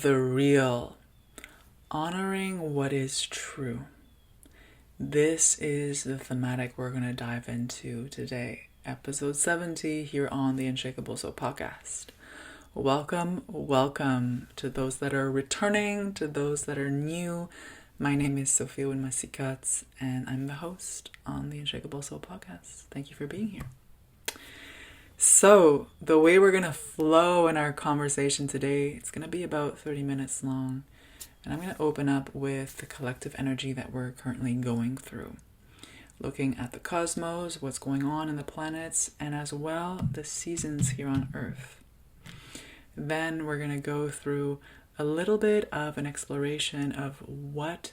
the real, honoring what is true. This is the thematic we're going to dive into today, episode 70 here on the Unshakable Soul podcast. Welcome to those that are returning, to those that are new. My name is Sophia Winmasikats, and I'm the host on the Unshakable Soul podcast. Thank you for being here. So, the way we're going to flow in our conversation today, it's going to be about 30 minutes long. And I'm going to open up with the collective energy that we're currently going through. Looking at the cosmos, what's going on in the planets, and as well the seasons here on Earth. Then we're going to go through a little bit of an exploration of what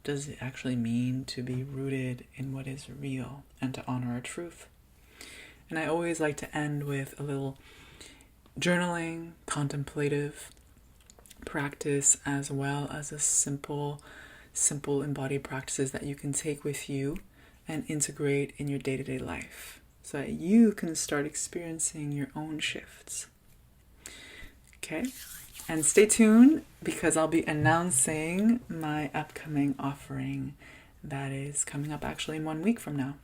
does it actually mean to be rooted in what is real and to honor our truth. And I always like to end with a little journaling, contemplative practice, as well as a simple embodied practices that you can take with you and integrate in your day-to-day life so that you can start experiencing your own shifts. Okay? And stay tuned because I'll be announcing my upcoming offering that is coming up actually in 1 week from now.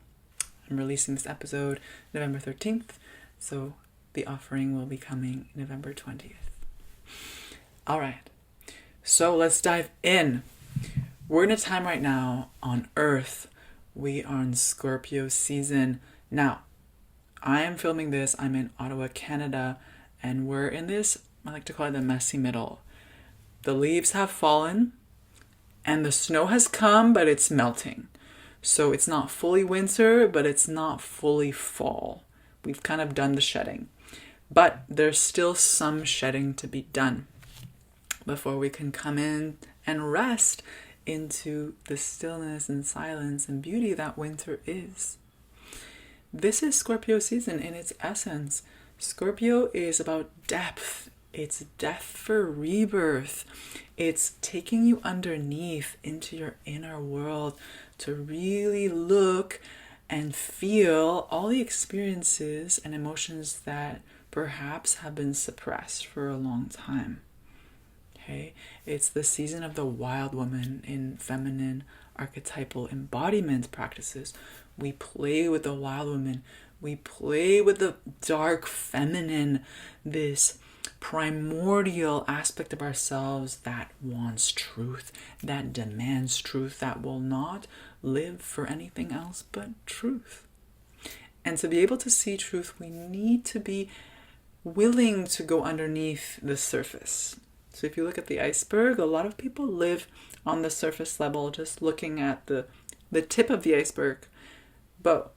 I'm releasing this episode November 13th, so the offering will be coming November 20th. All right, so let's dive in. We're in a time right now on Earth. We are in Scorpio season. Now, I am filming this. I'm in Ottawa, Canada, and we're in this, I like to call it the messy middle. The leaves have fallen, and the snow has come, but it's melting. So it's not fully winter, but it's not fully fall. We've kind of done the shedding. But there's still some shedding to be done before we can come in and rest into the stillness and silence and beauty that winter is. This is Scorpio season in its essence. Scorpio is about depth. It's death for rebirth. It's taking you underneath into your inner world to really look and feel all the experiences and emotions that perhaps have been suppressed for a long time. Okay? It's the season of the wild woman in feminine archetypal embodiment practices. We play with the wild woman. We play with the dark feminine, this primordial aspect of ourselves that wants truth, that demands truth, that will not live for anything else but truth. And to be able to see truth, we need to be willing to go underneath the surface. So if you look at the iceberg, a lot of people live on the surface level, just looking at the tip of the iceberg. But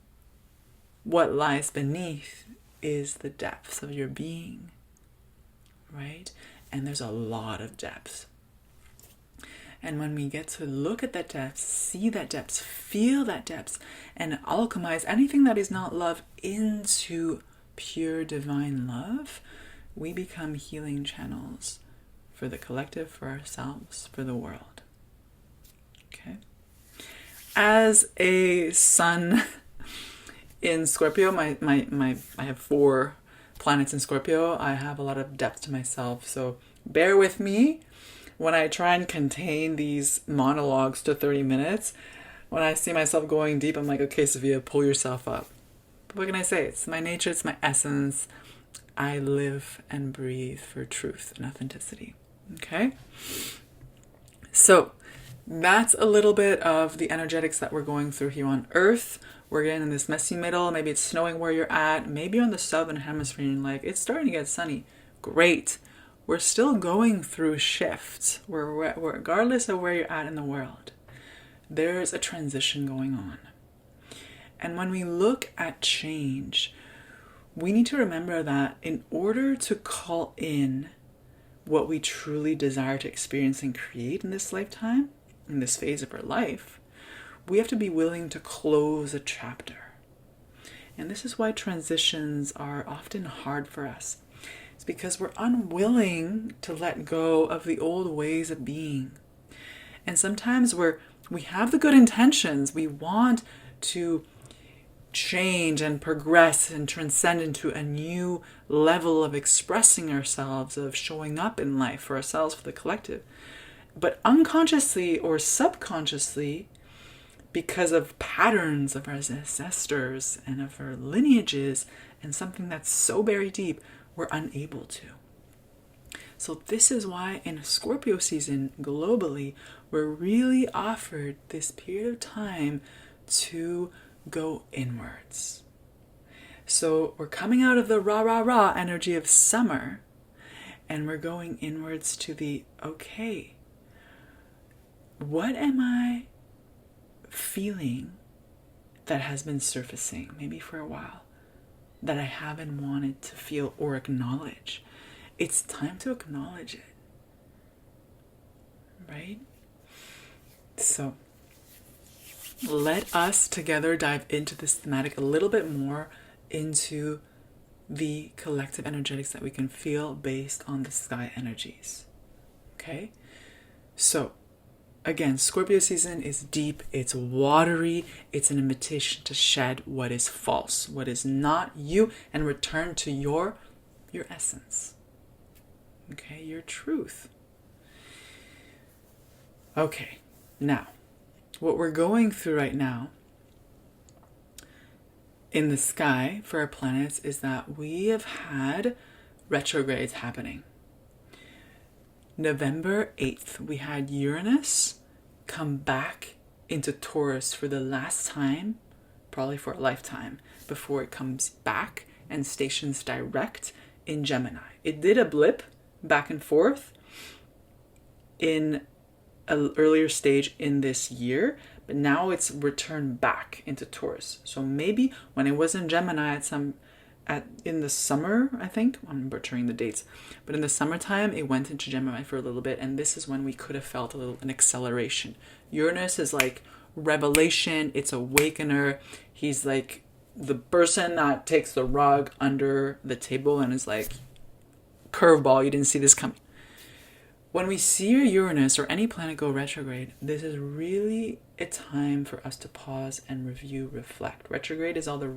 what lies beneath is the depths of your being. Right? And there's a lot of depth. And when we get to look at that depth, see that depth, feel that depth, and alchemize anything that is not love into pure divine love, we become healing channels for the collective, for ourselves, for the world. Okay? As a sun in Scorpio, I have 4 planets in Scorpio. I have a lot of depth to myself, so bear with me when I try and contain these monologues to 30 minutes. When I see myself going deep, I'm like, okay, Sophia, pull yourself up. But what can I say? It's my nature, it's my essence. I live and breathe for truth and authenticity. Okay? So that's a little bit of the energetics that we're going through here on Earth. We're getting in this messy middle. Maybe it's snowing where you're at. Maybe you're on the southern hemisphere and you're like, it's starting to get sunny. Great. We're still going through shifts. Regardless of where you're at in the world, there's a transition going on. And when we look at change, we need to remember that in order to call in what we truly desire to experience and create in this lifetime, in this phase of our life, we have to be willing to close a chapter. And this is why transitions are often hard for us. It's because we're unwilling to let go of the old ways of being. And sometimes we have the good intentions. We want to change and progress and transcend into a new level of expressing ourselves, of showing up in life for ourselves, for the collective. But unconsciously or subconsciously, because of patterns of our ancestors and of our lineages and something that's so buried deep, we're unable to. So this is why in Scorpio season globally, we're really offered this period of time to go inwards. So we're coming out of the rah, rah, rah energy of summer, and we're going inwards to the, okay, what am I feeling that has been surfacing, maybe for a while, that I haven't wanted to feel or acknowledge? It's time to acknowledge it, right? So let us together dive into this thematic a little bit more, into the collective energetics that we can feel based on the sky energies. Okay? So, again, Scorpio season is deep, it's watery, it's an invitation to shed what is false, what is not you, and return to your essence. Okay, your truth. Okay, now, what we're going through right now in the sky for our planets is that we have had retrogrades happening. November 8th, we had Uranus come back into Taurus for the last time, probably for a lifetime, before it comes back and stations direct in Gemini. It did a blip back and forth in an earlier stage in this year, but now it's returned back into Taurus. So maybe when it was in Gemini in the summer, I think, I'm butchering the dates, but in the summertime, it went into Gemini for a little bit, and this is when we could have felt an acceleration. Uranus is like revelation, it's awakener. He's like the person that takes the rug under the table and is like, curveball, you didn't see this coming. When we see your Uranus or any planet go retrograde, this is really a time for us to pause and review, reflect. Retrograde is all the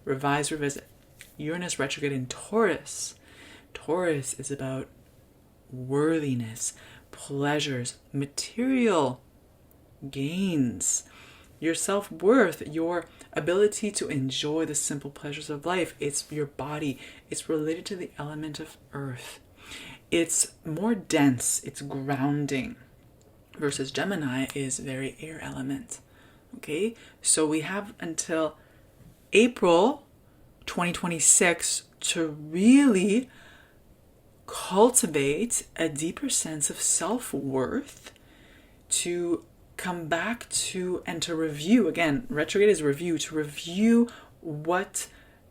revise, revisit. Uranus retrograde in Taurus. Taurus is about worthiness, pleasures, material gains, your self-worth, your ability to enjoy the simple pleasures of life. It's your body. It's related to the element of earth. It's more dense. It's grounding. Versus Gemini is very air element. Okay? So we have until April 2026 to really cultivate a deeper sense of self-worth, to come back to and to review. Again, retrograde is review, to review what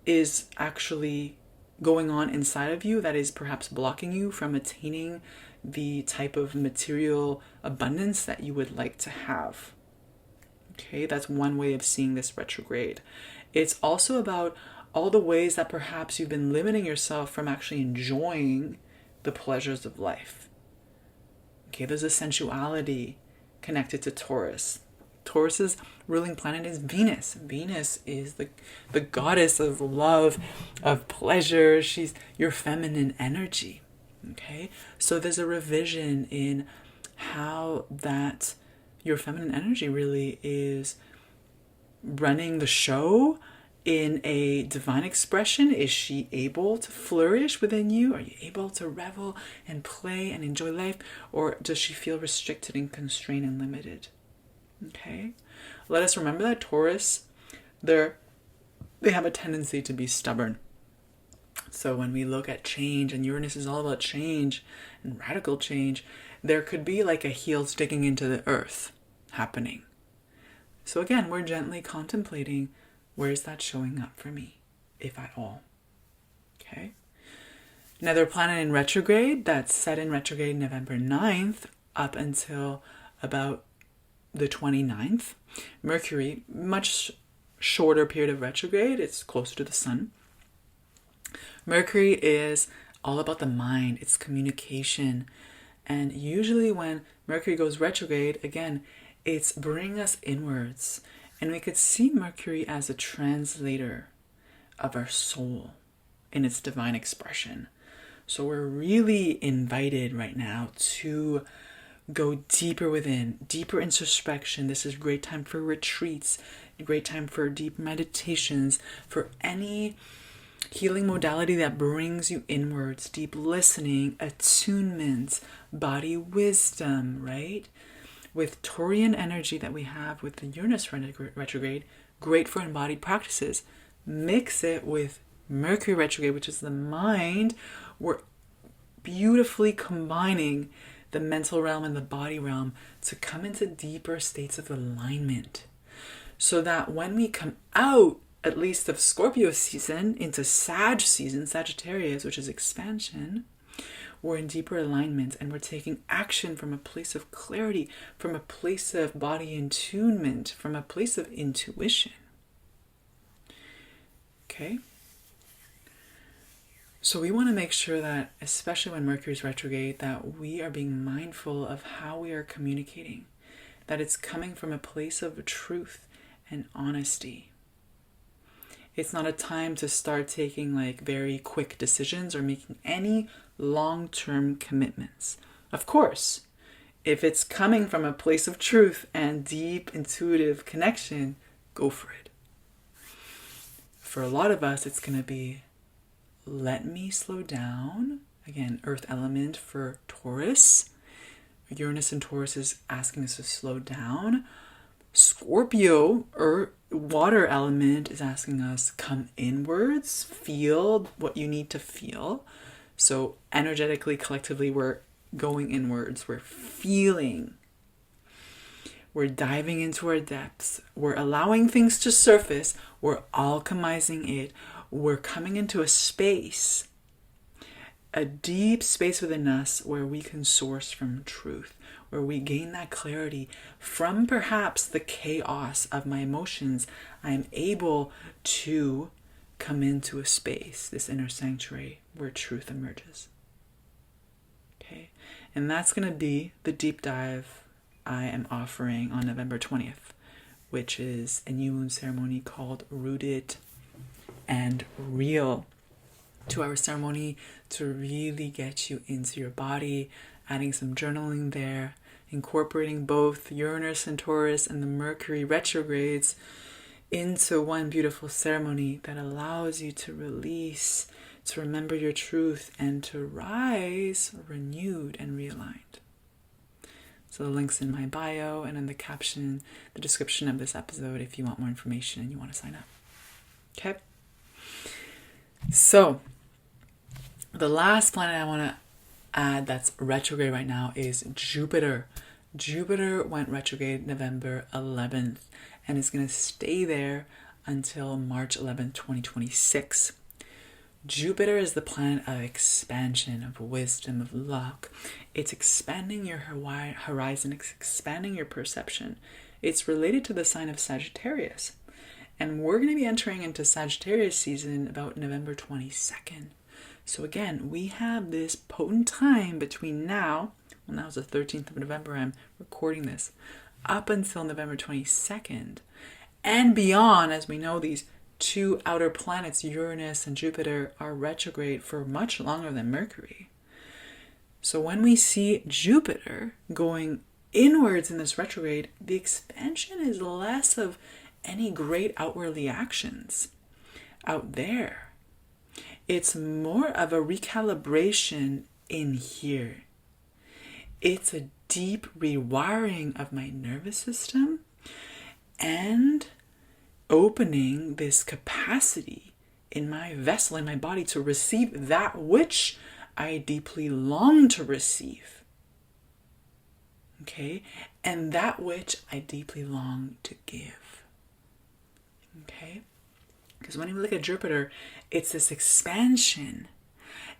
is actually going on inside of you that is perhaps blocking you from attaining the type of material abundance that you would like to have. Okay, that's one way of seeing this retrograde. It's also about all the ways that perhaps you've been limiting yourself from actually enjoying the pleasures of life. Okay, there's a sensuality connected to Taurus. Taurus's ruling planet is Venus. Venus is the goddess of love, of pleasure. She's your feminine energy. Okay, so there's a revision in how that your feminine energy really is running the show in a divine expression. Is she able to flourish within you? Are you able to revel and play and enjoy life? Or does she feel restricted and constrained and limited? Okay. Let us remember that Taurus, they have a tendency to be stubborn. So when we look at change, and Uranus is all about change and radical change, there could be like a heel sticking into the earth happening. So again, we're gently contemplating, where's that showing up for me, if at all? Okay. Another planet in retrograde that's set in retrograde November 9th up until about the 29th. Mercury, much shorter period of retrograde. It's closer to the sun. Mercury is all about the mind. It's communication. And usually when Mercury goes retrograde, again, it's bringing us inwards And we could see Mercury as a translator of our soul in its divine expression. So we're really invited right now to go deeper within, deeper introspection. This is a great time for retreats, a great time for deep meditations, for any healing modality that brings you inwards, deep listening, attunement, body wisdom, right? With Taurian energy that we have with the Uranus retrograde, great for embodied practices. Mix it with Mercury retrograde, which is the mind. We're beautifully combining the mental realm and the body realm to come into deeper states of alignment. So that when we come out, at least of Scorpio season, into Sag season, Sagittarius, which is expansion, we're in deeper alignment and we're taking action from a place of clarity, from a place of body attunement, from a place of intuition. Okay? So we want to make sure that, especially when Mercury's retrograde, that we are being mindful of how we are communicating, that it's coming from a place of truth and honesty. It's not a time to start taking very quick decisions or making any long-term commitments. Of course, if it's coming from a place of truth and deep intuitive connection, go for it. For a lot of us, it's going to be, let me slow down. Again, earth element for Taurus. Uranus and Taurus is asking us to slow down. Scorpio, or water element, is asking us, come inwards, feel what you need to feel. So energetically, collectively, we're going inwards. We're feeling. We're diving into our depths. We're allowing things to surface. We're alchemizing it. We're coming into a space, a deep space within us where we can source from truth, where we gain that clarity from perhaps the chaos of my emotions. I am able to come into a space, this inner sanctuary, where truth emerges. Okay, and that's going to be the deep dive I am offering on November 20th, which is a new moon ceremony called Rooted and Real. 2-hour ceremony to really get you into your body, adding some journaling there, incorporating both Uranus and Taurus and the Mercury retrogrades into one beautiful ceremony that allows you to release, to remember your truth, and to rise renewed and realigned. So the link's in my bio and in the caption, the description of this episode if you want more information and you want to sign up. Okay? So, the last planet I want to add that's retrograde right now is Jupiter. Jupiter went retrograde November 11th and is going to stay there until March 11th, 2026. Jupiter is the planet of expansion, of wisdom, of luck. It's expanding your horizon, it's expanding your perception. It's related to the sign of Sagittarius. And we're going to be entering into Sagittarius season about November 22nd. So again, we have this potent time between now, well, now is the 13th of November, I'm recording this, up until November 22nd. And beyond, as we know, these two outer planets, Uranus and Jupiter, are retrograde for much longer than Mercury. So when we see Jupiter going inwards in this retrograde, the expansion is less of any great outwardly actions out there. It's more of a recalibration in here. It's a deep rewiring of my nervous system and opening this capacity in my vessel, in my body, to receive that which I deeply long to receive. Okay? And that which I deeply long to give. Okay? Because when you look at Jupiter, it's this expansion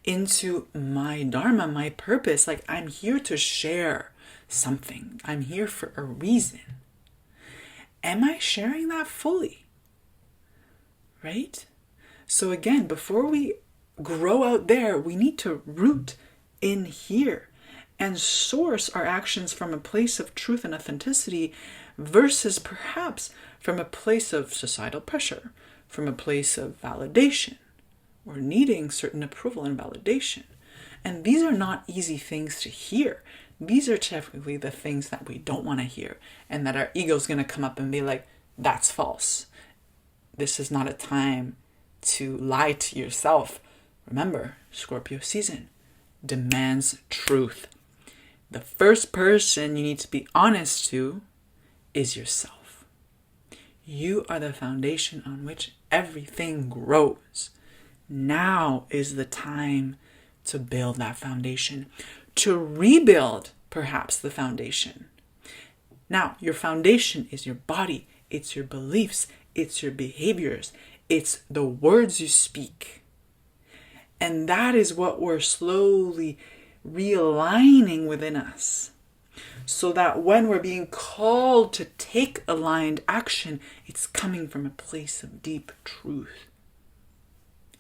into my dharma, my purpose. Like, I'm here to share something. I'm here for a reason. Am I sharing that fully? Right? So again, before we grow out there, we need to root in here and source our actions from a place of truth and authenticity versus perhaps from a place of societal pressure, from a place of validation, or needing certain approval and validation. And these are not easy things to hear. These are typically the things that we don't want to hear, and that our ego's going to come up and be like, that's false. This is not a time to lie to yourself. Remember, Scorpio season demands truth. The first person you need to be honest to is yourself. You are the foundation on which everything grows. Now is the time to build that foundation, to rebuild perhaps the foundation. Now, your foundation is your body, it's your beliefs, it's your behaviors, it's the words you speak. And that is what we're slowly realigning within us, so that when we're being called to take aligned action, it's coming from a place of deep truth.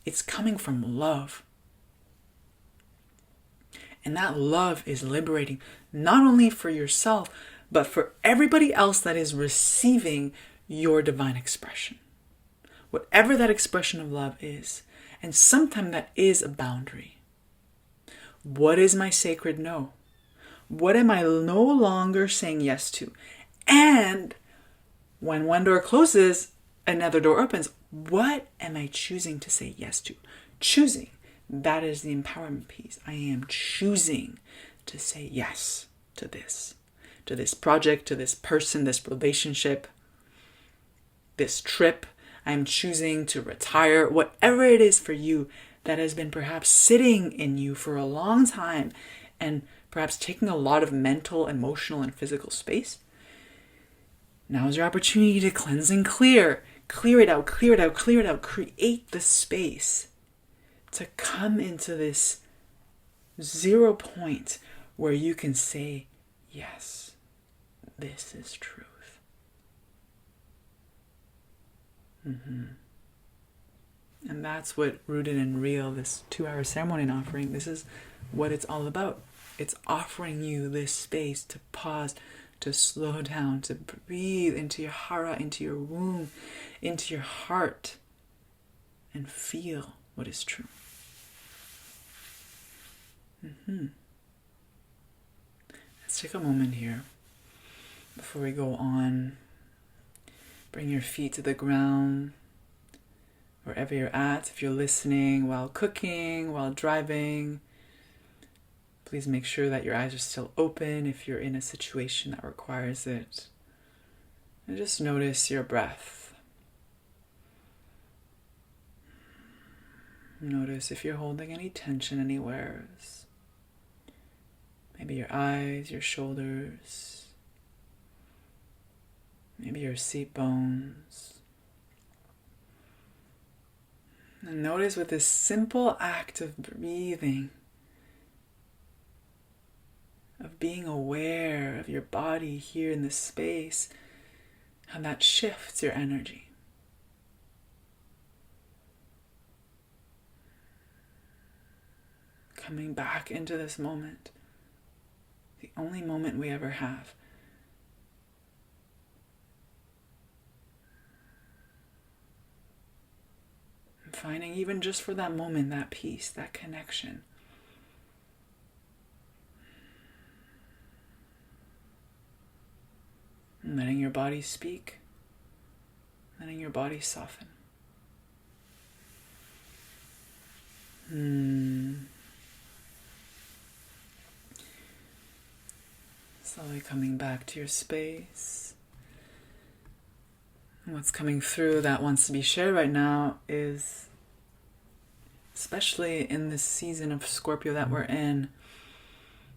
It's coming from love. And that love is liberating, not only for yourself, but for everybody else that is receiving your divine expression. Whatever that expression of love is. And sometimes that is a boundary. What is my sacred no? What am I no longer saying yes to? And when one door closes, another door opens. What am I choosing to say yes to? Choosing. That is the empowerment piece. I am choosing to say yes to this project, to this person, this relationship, this trip. I'm choosing to retire, whatever it is for you that has been perhaps sitting in you for a long time and perhaps taking a lot of mental, emotional, and physical space. Now is your opportunity to cleanse and clear. Clear it out, clear it out, clear it out. Create the space to come into this 0 point where you can say, yes, this is truth. And that's what Rooted and Real, this 2-hour ceremony and offering, this is what it's all about. It's offering you this space to pause, to slow down, to breathe into your hara, into your womb, into your heart, and feel what is true. Let's take a moment here before we go on. Bring your feet to the ground, wherever you're at. If you're listening while cooking, while driving, please make sure that your eyes are still open if you're in a situation that requires it. And just notice your breath. Notice if you're holding any tension anywhere. Maybe your eyes, your shoulders, maybe your seat bones. And notice with this simple act of breathing, of being aware of your body here in this space, how that shifts your energy. Coming back into this moment, the only moment we ever have. And finding even just for that moment, that peace, that connection. And letting your body speak, letting your body soften. Slowly coming back to your space. And what's coming through that wants to be shared right now is, especially in this season of Scorpio that we're in,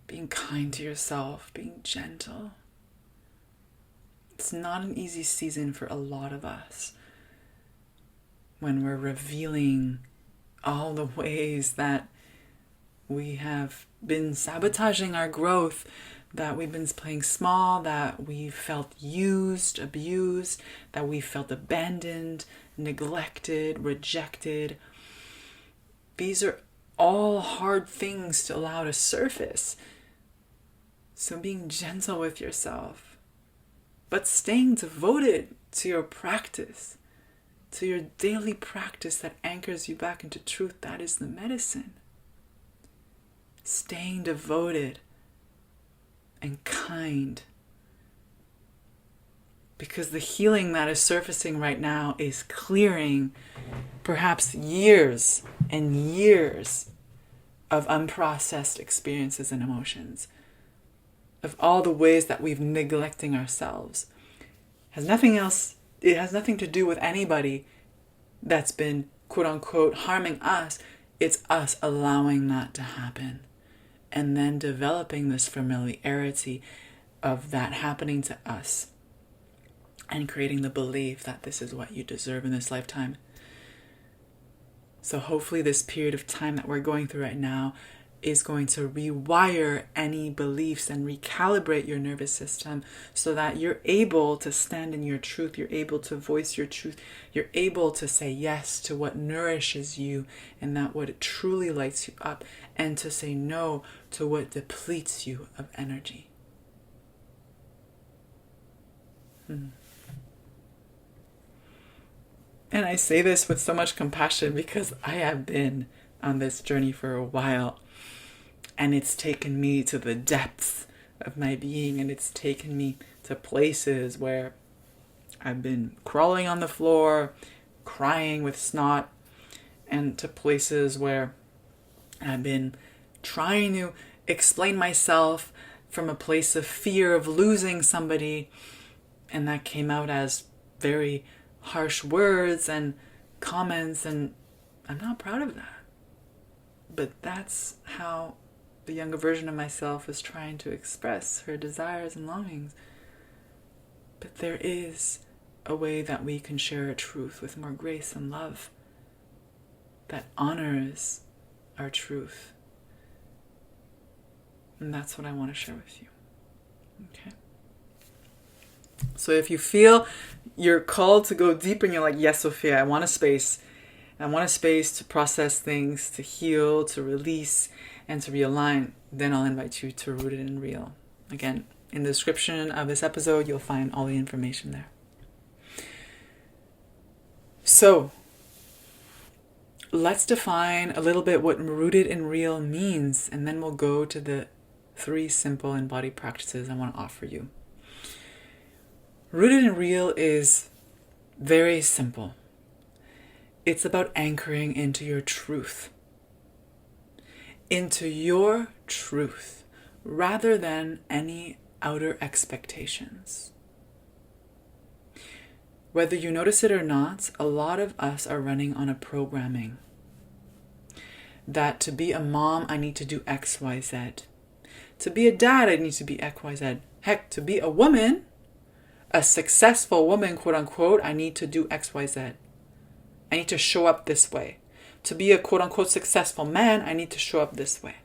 being kind to yourself, being gentle. It's not an easy season for a lot of us when we're revealing all the ways that we have been sabotaging our growth, that we've been playing small, that we felt used, abused, that we felt abandoned, neglected, rejected. These are all hard things to allow to surface. So being gentle with yourself, but staying devoted to your practice, to your daily practice that anchors you back into truth. That is the medicine. Staying devoted and kind. Because the healing that is surfacing right now is clearing perhaps years and years of unprocessed experiences and emotions, of all the ways that we've neglecting ourselves. It has nothing to do with anybody that's been quote unquote harming us. It's us allowing that to happen and then developing this familiarity of that happening to us and creating the belief that this is what you deserve in this lifetime. So hopefully this period of time that we're going through right now is going to rewire any beliefs and recalibrate your nervous system so that you're able to stand in your truth, you're able to voice your truth, you're able to say yes to what nourishes you and that what truly lights you up, and to say no to what depletes you of energy. And I say this with so much compassion because I have been on this journey for a while, and it's taken me to the depths of my being, and it's taken me to places where I've been crawling on the floor, crying with snot, and to places where I've been trying to explain myself from a place of fear of losing somebody, and that came out as very harsh words and comments, and I'm not proud of that. But that's how the younger version of myself is trying to express her desires and longings. But there is a way that we can share a truth with more grace and love that honors our truth. And that's what I want to share with you. Okay? So if you feel you're called to go deeper and you're like, yes, Sophia, I want a space. I want a space to process things, to heal, to release, and to realign, then I'll invite you to Rooted in Real. Again, in the description of this episode, you'll find all the information there. So, let's define a little bit what Rooted in Real means, and then we'll go to the 3 simple embodied practices I want to offer you. Rooted in Real is very simple. It's about anchoring into your truth. Into your truth, rather than any outer expectations. Whether you notice it or not, a lot of us are running on a programming that to be a mom, I need to do X, Y, Z. To be a dad, I need to be X, Y, Z. Heck, to be a woman, a successful woman, quote unquote, I need to do X, Y, Z. I need to show up this way. To be a quote unquote successful man, I need to show up this way.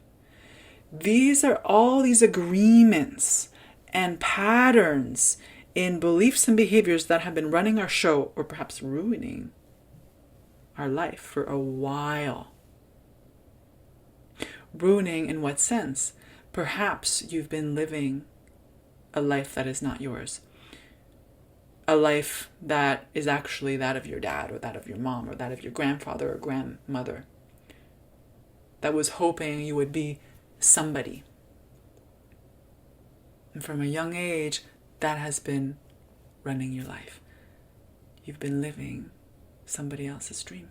These are all these agreements and patterns in beliefs and behaviors that have been running our show, or perhaps ruining our life for a while. Ruining in what sense? Perhaps you've been living a life that is not yours. A life that is actually that of your dad, or that of your mom, or that of your grandfather or grandmother, that was hoping you would be somebody. And from a young age, that has been running your life. You've been living somebody else's dream.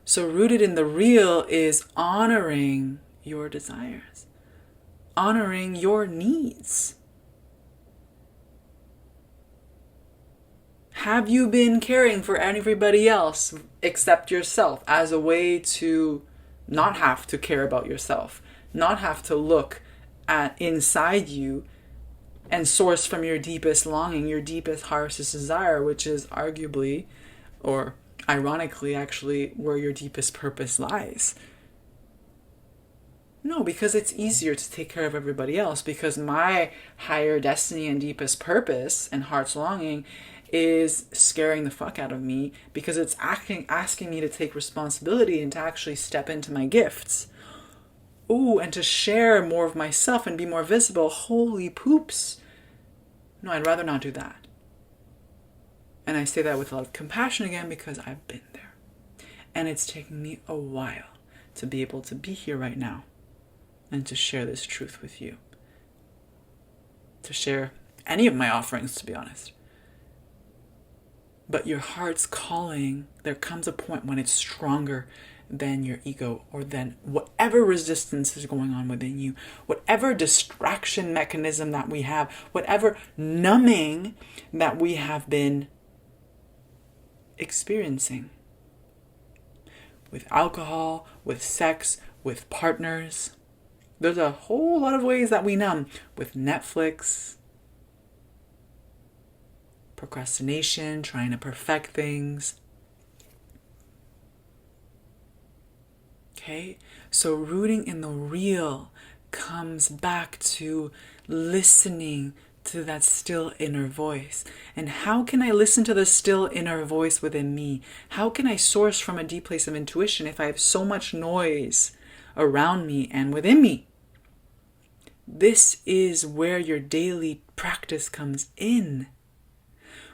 So rooted in the real is honoring your desires, honoring your needs. Have you been caring for everybody else except yourself as a way to not have to care about yourself, not have to look at inside you and source from your deepest longing, your deepest, harshest desire, which is arguably, or ironically actually, where your deepest purpose lies? No, because it's easier to take care of everybody else, because my higher destiny and deepest purpose and heart's longing is scaring the fuck out of me, because it's asking me to take responsibility and to actually step into my gifts. ooh, and to share more of myself and be more visible. Holy poops. No, I'd rather not do that. And I say that with a lot of compassion again because I've been there. And it's taken me a while to be able to be here right now and to share this truth with you. To share any of my offerings, to be honest. But your heart's calling, there comes a point when it's stronger than your ego or than whatever resistance is going on within you, whatever distraction mechanism that we have, whatever numbing that we have been experiencing. With alcohol, with sex, with partners. There's a whole lot of ways that we numb. With Netflix, procrastination, trying to perfect things. Okay? So rooting in the real comes back to listening to that still inner voice. And how can I listen to the still inner voice within me? How can I source from a deep place of intuition if I have so much noise around me and within me? This is where your daily practice comes in.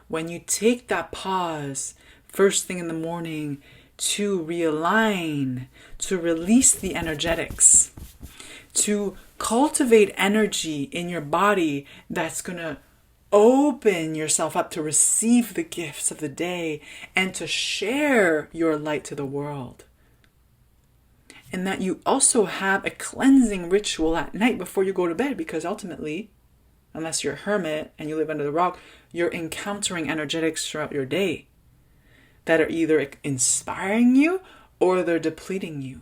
When you take that pause first thing in the morning to realign, to release the energetics, to cultivate energy in your body that's going to open yourself up to receive the gifts of the day and to share your light to the world. And that you also have a cleansing ritual at night before you go to bed, because ultimately, unless you're a hermit and you live under the rock, you're encountering energetics throughout your day that are either inspiring you or they're depleting you.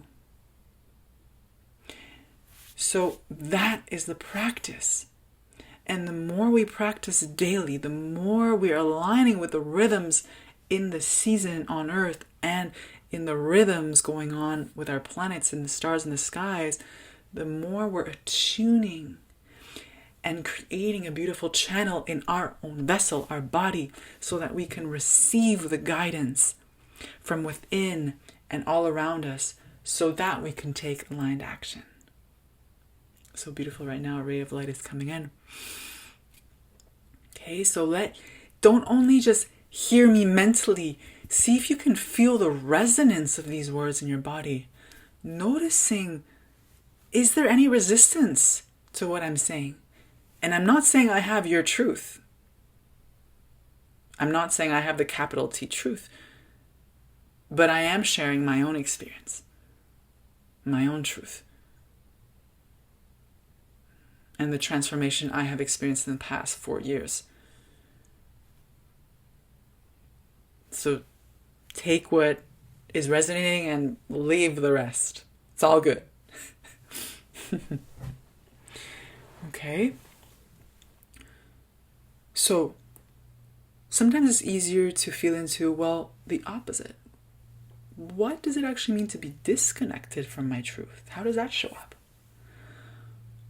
So that is the practice. And the more we practice daily, the more we are aligning with the rhythms in the season on Earth and in the rhythms going on with our planets and the stars in the skies, the more we're attuning and creating a beautiful channel in our own vessel, our body, so that we can receive the guidance from within and all around us so that we can take aligned action. So beautiful right now, a ray of light is coming in. Okay, so don't only just hear me mentally, see if you can feel the resonance of these words in your body. Noticing, is there any resistance to what I'm saying? And I'm not saying I have your truth. I'm not saying I have the capital T truth. But I am sharing my own experience, my own truth, and the transformation I have experienced in the past 4 years. So take what is resonating and leave the rest. It's all good. Okay? So sometimes it's easier to feel into, well, the opposite. What does it actually mean to be disconnected from my truth? How does that show up?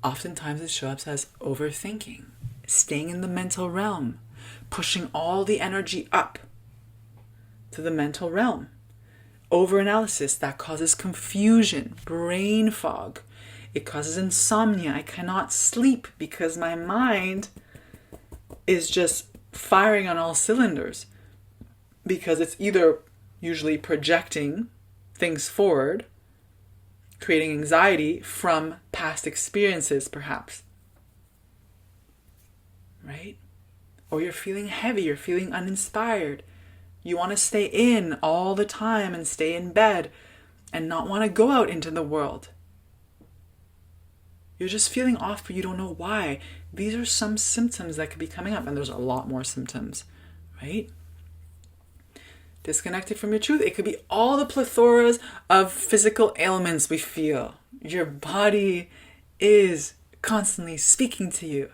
Oftentimes it shows up as overthinking, staying in the mental realm, pushing all the energy up to the mental realm. Overanalysis that causes confusion, brain fog. It causes insomnia. I cannot sleep because my mind is just firing on all cylinders, because it's either usually projecting things forward, creating anxiety from past experiences perhaps, right? Or you're feeling heavy, you're feeling uninspired. You want to stay in all the time and stay in bed and not want to go out into the world. You're just feeling off, but you don't know why. These are some symptoms that could be coming up, and there's a lot more symptoms, right? Disconnected from your truth. It could be all the plethoras of physical ailments we feel. Your body is constantly speaking to you.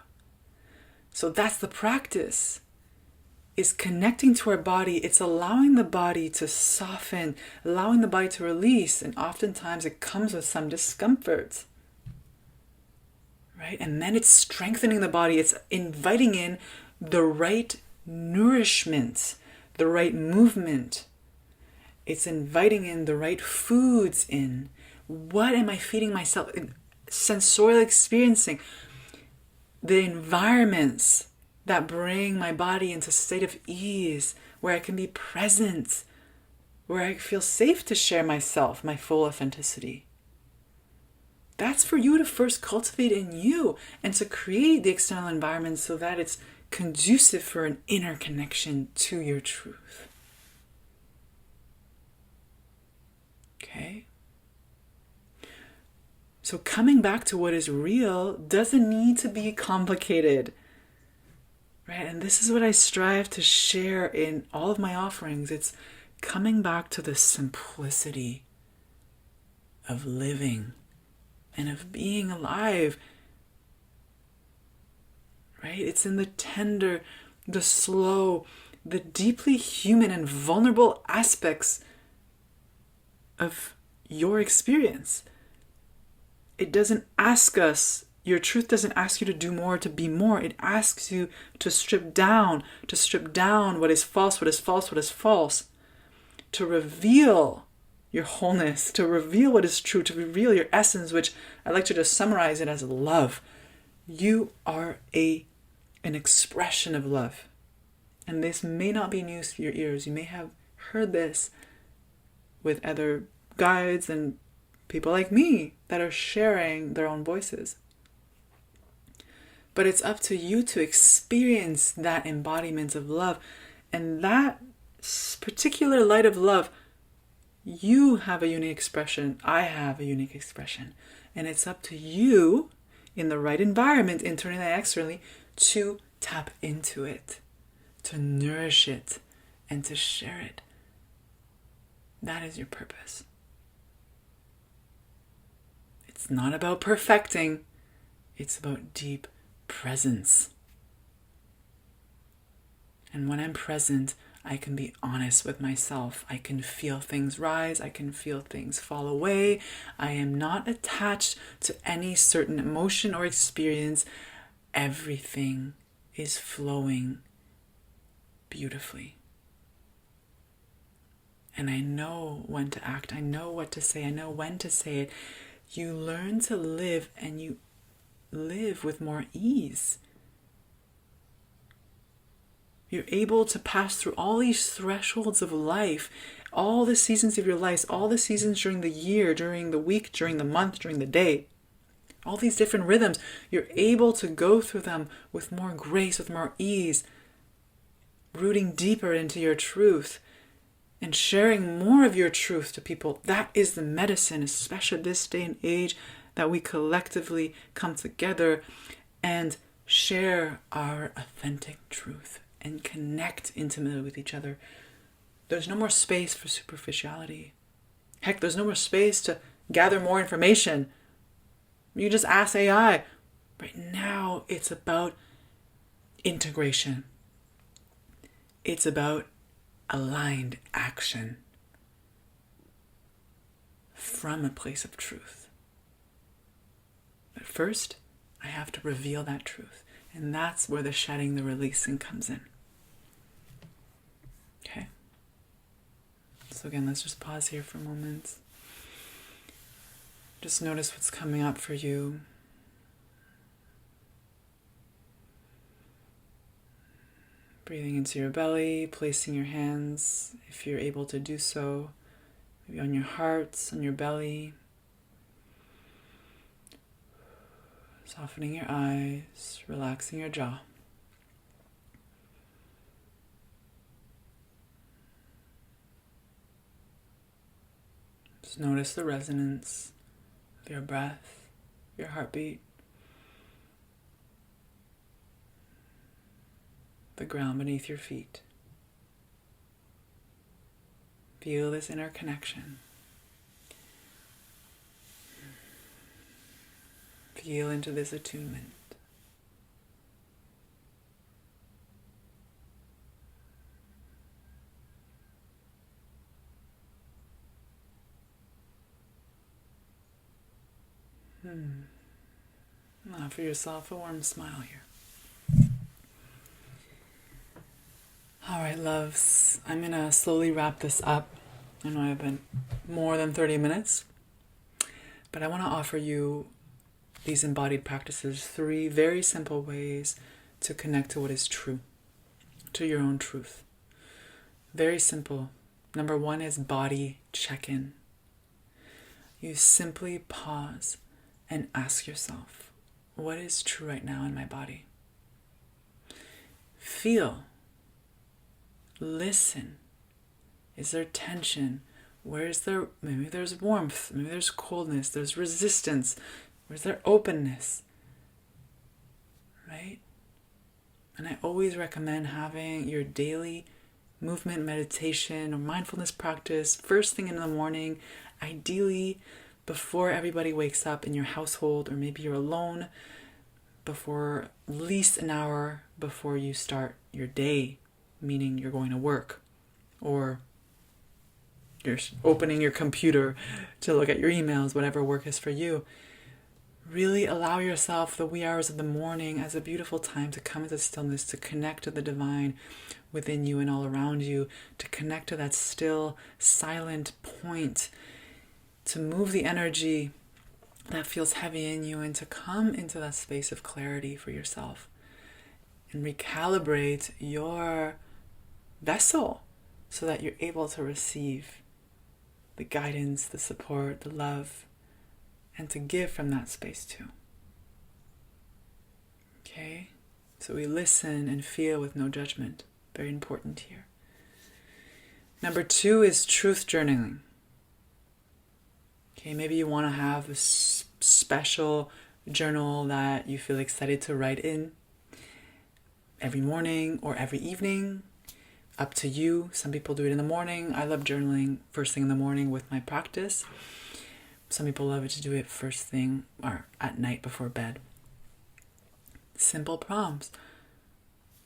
So that's the practice, is connecting to our body. It's allowing the body to soften, allowing the body to release, and oftentimes it comes with some discomfort. Right? And then it's strengthening the body. It's inviting in the right nourishment, the right movement. It's inviting in the right foods in, What am I feeding myself? Sensorial experiencing. The environments that bring my body into a state of ease, where I can be present, where I feel safe to share myself, my full authenticity. That's for you to first cultivate in you and to create the external environment so that it's conducive for an inner connection to your truth. Okay? So coming back to what is real doesn't need to be complicated. Right? And this is what I strive to share in all of my offerings. It's coming back to the simplicity of living and of being alive. Right? It's in the tender, the slow, the deeply human and vulnerable aspects of your experience. It doesn't ask us, your truth doesn't ask you to do more, to be more. It asks you to strip down what is false, what is false, what is false, to reveal your wholeness, to reveal what is true, to reveal your essence, which I like to just summarize it as love. You are an expression of love. And this may not be news to your ears. You may have heard this with other guides and people like me that are sharing their own voices. But it's up to you to experience that embodiment of love. And that particular light of love, you have a unique expression. I have a unique expression. And it's up to you, in the right environment, internally and externally, to tap into it, to nourish it, and to share it. That is your purpose. It's not about perfecting. It's about deep presence. And when I'm present, I can be honest with myself. I can feel things rise. I can feel things fall away. I am not attached to any certain emotion or experience. Everything is flowing beautifully. And I know when to act. I know what to say. I know when to say it. You learn to live, and you live with more ease. You're able to pass through all these thresholds of life, all the seasons of your life, all the seasons during the year, during the week, during the month, during the day. All these different rhythms, you're able to go through them with more grace, with more ease, rooting deeper into your truth and sharing more of your truth to people. That is the medicine, especially this day and age, that we collectively come together and share our authentic truth and connect intimately with each other. There's no more space for superficiality. Heck, there's no more space to gather more information. You just ask AI. Right now, it's about integration. It's about aligned action from a place of truth. But first, I have to reveal that truth. And that's where the shedding, the releasing comes in. Okay? So again, let's just pause here for a moment. Just notice what's coming up for you. Breathing into your belly, placing your hands, if you're able to do so, maybe on your heart, on your belly. Softening your eyes, relaxing your jaw. Just notice the resonance of your breath, your heartbeat, the ground beneath your feet. Feel this inner connection. Feel into this attunement. Offer yourself a warm smile here. All right, loves. I'm going to slowly wrap this up. I know I've been more than 30 minutes. But I want to offer you these embodied practices, 3 very simple ways to connect to what is true, to your own truth. Very simple. Number 1 is body check-in. You simply pause and ask yourself, what is true right now in my body? Feel. Listen. Is there tension? Maybe there's warmth, maybe there's coldness, there's resistance, where's there openness, right? And I always recommend having your daily movement, meditation, or mindfulness practice first thing in the morning, ideally before everybody wakes up in your household, or maybe you're alone, before at least an hour before you start your day, meaning you're going to work, or you're opening your computer to look at your emails, whatever work is for you. Really allow yourself the wee hours of the morning as a beautiful time to come into stillness, to connect to the divine within you and all around you, to connect to that still, silent point, to move the energy that feels heavy in you and to come into that space of clarity for yourself and recalibrate your vessel so that you're able to receive the guidance, the support, the love, and to give from that space too. Okay? So we listen and feel with no judgment. Very important here. Number 2 is truth journaling. Okay, maybe you want to have a special journal that you feel excited to write in every morning or every evening. Up to you. Some people do it in the morning. I love journaling first thing in the morning with my practice. Some people love it to do it first thing or at night before bed. Simple prompts.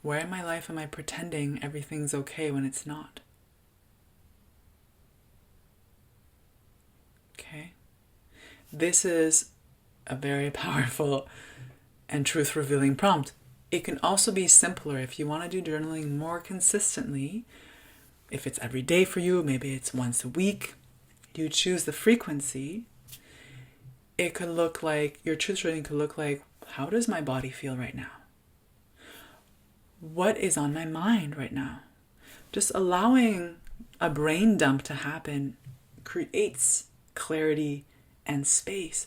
Where in my life am I pretending everything's okay when it's not? Okay. This is a very powerful and truth-revealing prompt. It can also be simpler if you want to do journaling more consistently. If it's every day for you, maybe it's once a week, you choose the frequency. It could look like, your truth journaling could look like, how does my body feel right now? What is on my mind right now? Just allowing a brain dump to happen creates clarity and space,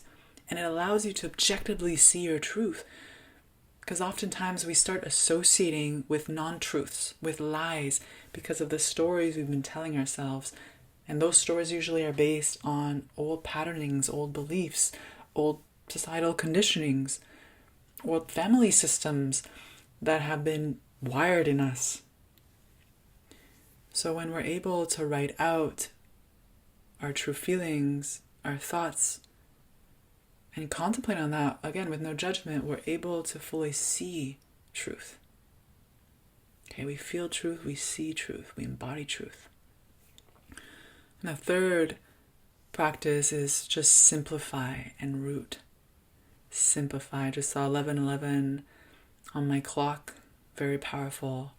and it allows you to objectively see your truth. Because oftentimes we start associating with non-truths, with lies, because of the stories we've been telling ourselves. And those stories usually are based on old patternings, old beliefs, old societal conditionings, old family systems that have been wired in us. So when we're able to write out our true feelings, our thoughts, and contemplate on that, again, with no judgment, we're able to fully see truth. Okay, we feel truth, we see truth, we embody truth. And the third practice is just simplify and root. Simplify. I just saw 11:11 on my clock. Very powerful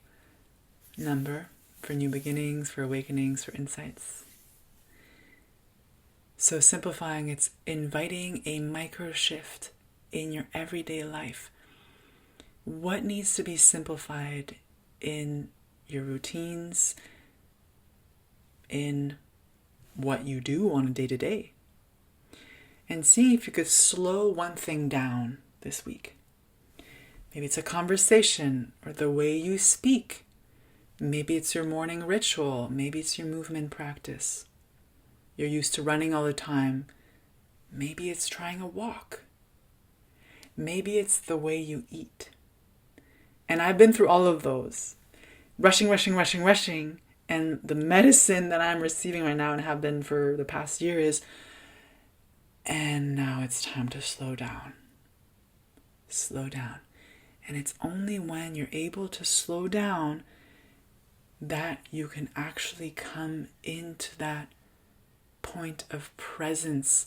number for new beginnings, for awakenings, for insights. So simplifying, it's inviting a micro shift in your everyday life. What needs to be simplified in your routines, in what you do on a day-to-day? And see if you could slow one thing down this week. Maybe it's a conversation or the way you speak. Maybe it's your morning ritual. Maybe it's your movement practice. You're used to running all the time. Maybe it's trying a walk. Maybe it's the way you eat. And I've been through all of those. Rushing. And the medicine that I'm receiving right now and have been for the past year is, and now it's time to slow down. Slow down. And it's only when you're able to slow down that you can actually come into that point of presence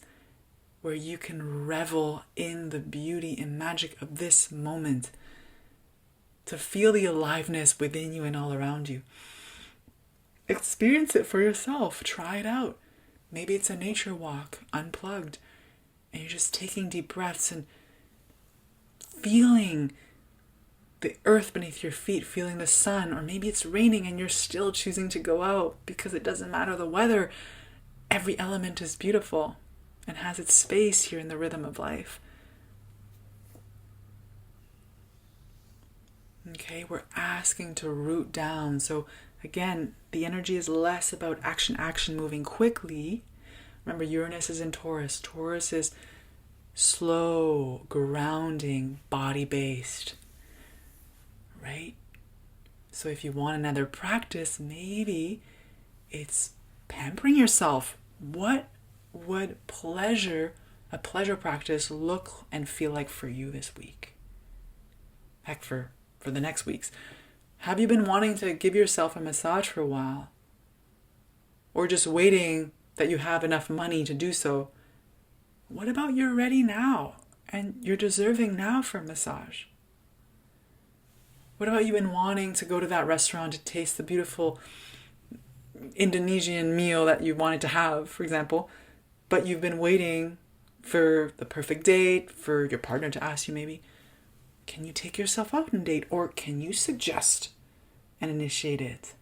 where you can revel in the beauty and magic of this moment, to feel the aliveness within you and all around you. Experience it for yourself. Try it out. Maybe it's a nature walk, unplugged. And you're just taking deep breaths and feeling the earth beneath your feet, feeling the sun, or maybe it's raining and you're still choosing to go out because it doesn't matter the weather. Every element is beautiful and has its space here in the rhythm of life. Okay, we're asking to root down. So again, the energy is less about action, moving quickly. Remember, Uranus is in Taurus. Taurus is slow, grounding, body-based. Right? So if you want another practice, maybe it's pampering yourself. What would a pleasure practice look and feel like for you this week? Heck, for the next weeks. Have you been wanting to give yourself a massage for a while? Or just waiting that you have enough money to do so? What about you're ready now and you're deserving now for a massage? What about you been wanting to go to that restaurant to taste the beautiful Indonesian meal that you wanted to have, for example, but you've been waiting for the perfect date, for your partner to ask you maybe, can you take yourself out on a date? Or can you suggest and initiate it?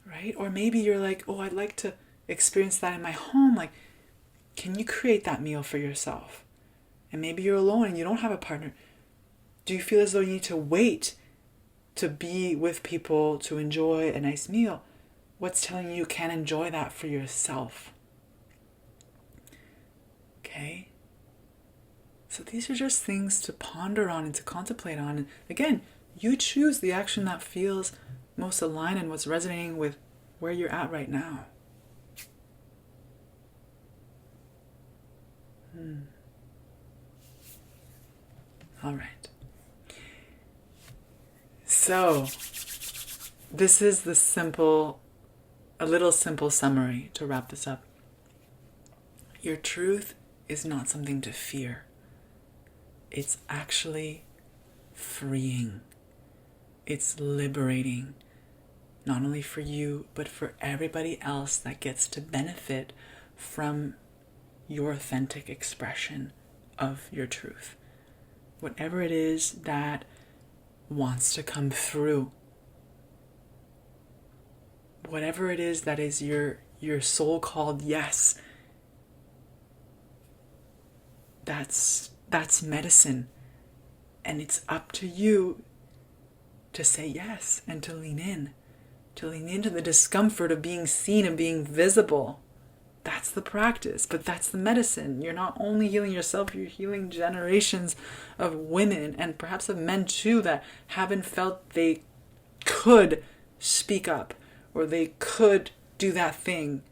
Right? Or maybe you're like, oh, I'd like to experience that in my home. Like, can you create that meal for yourself? And maybe you're alone and you don't have a partner. Do you feel as though you need to wait to be with people to enjoy a nice meal? What's telling you can enjoy that for yourself? Okay? So these are just things to ponder on and to contemplate on. And again, you choose the action that feels most aligned and what's resonating with where you're at right now. All right. So, this is a little simple summary to wrap this up. Your truth is not something to fear. It's actually freeing. It's liberating, not only for you, but for everybody else that gets to benefit from your authentic expression of your truth. Whatever it is that wants to come through. Whatever it is that is your soul called yes. That's medicine. And it's up to you to say yes and to lean in. To lean into the discomfort of being seen and being visible. That's the practice, but that's the medicine. You're not only healing yourself, you're healing generations of women and perhaps of men too that haven't felt they could speak up or they could do that thing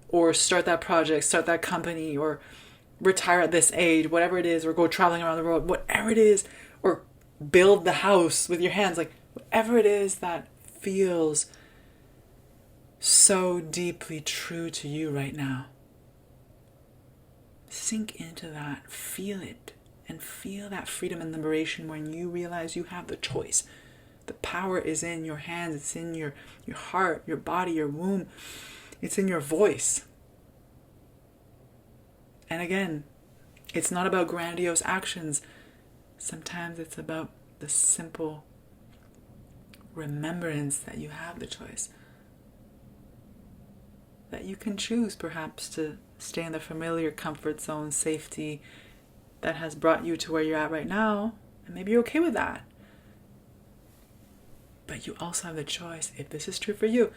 or start that project, start that company or retire at this age, whatever it is, or go traveling around the world, whatever it is, or build the house with your hands, like whatever it is that feels so deeply true to you right now. Sink into that, feel it, and feel that freedom and liberation when you realize you have the choice. The power is in your hands, it's in your heart, your body, your womb, it's in your voice. And again, it's not about grandiose actions. Sometimes it's about the simple remembrance that you have the choice. That you can choose perhaps to stay in the familiar comfort zone, safety that has brought you to where you're at right now. And maybe you're okay with that. But you also have the choice, if this is true for you,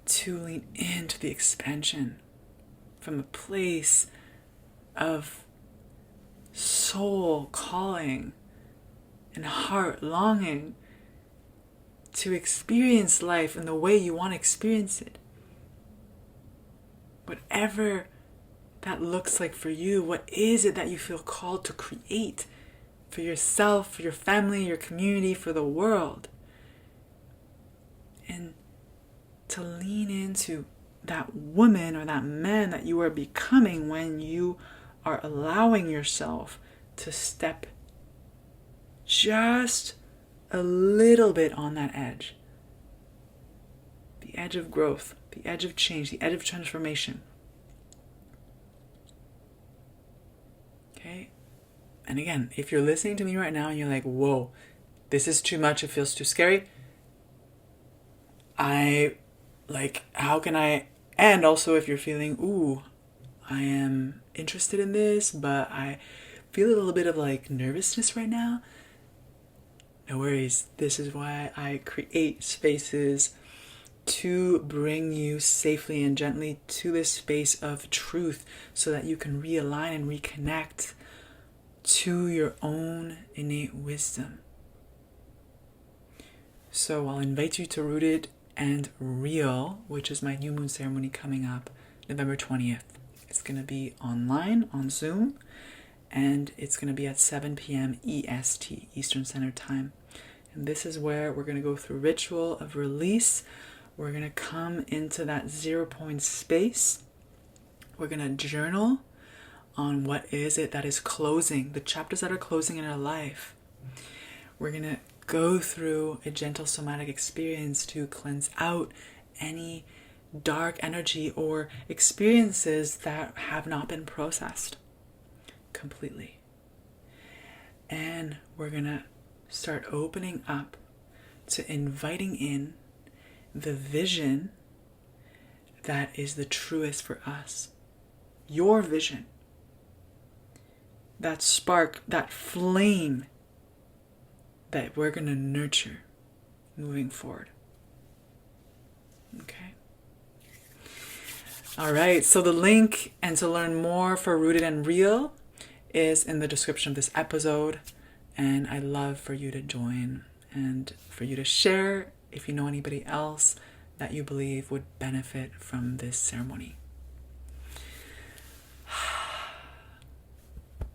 to lean into the expansion from a place of soul calling and heart longing to experience life in the way you want to experience it. Whatever that looks like for you, what is it that you feel called to create for yourself, for your family, your community, for the world? And to lean into that woman or that man that you are becoming when you are allowing yourself to step just a little bit on that edge. The edge of growth, the edge of change, the edge of transformation. And again, if you're listening to me right now and you're like, whoa, this is too much, it feels too scary, how can I, and also if you're feeling, ooh, I am interested in this, but I feel a little bit of like nervousness right now, no worries. This is why I create spaces to bring you safely and gently to this space of truth so that you can realign and reconnect to your own innate wisdom. So I'll invite you to Rooted and Real, which is my new moon ceremony coming up November 20th. It's going to be online on Zoom, and it's going to be at 7 p.m. EST, Eastern Standard Time. And this is where we're going to go through ritual of release. We're going to come into that 0 point space. We're going to journal on what is it that is closing, the chapters that are closing in our life. We're going to go through a gentle somatic experience to cleanse out any dark energy or experiences that have not been processed completely. And we're going to start opening up to inviting in the vision that is the truest for us. Your vision. That spark, that flame that we're going to nurture moving forward. Okay? All right, so the link and to learn more for Rooted and Real is in the description of this episode. And I'd love for you to join and for you to share if you know anybody else that you believe would benefit from this ceremony.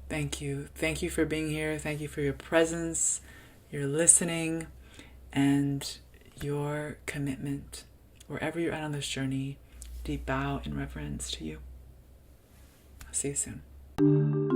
Thank you. Thank you for being here. Thank you for your presence, your listening, and your commitment. Wherever you're at on this journey, deep bow in reverence to you. I'll see you soon.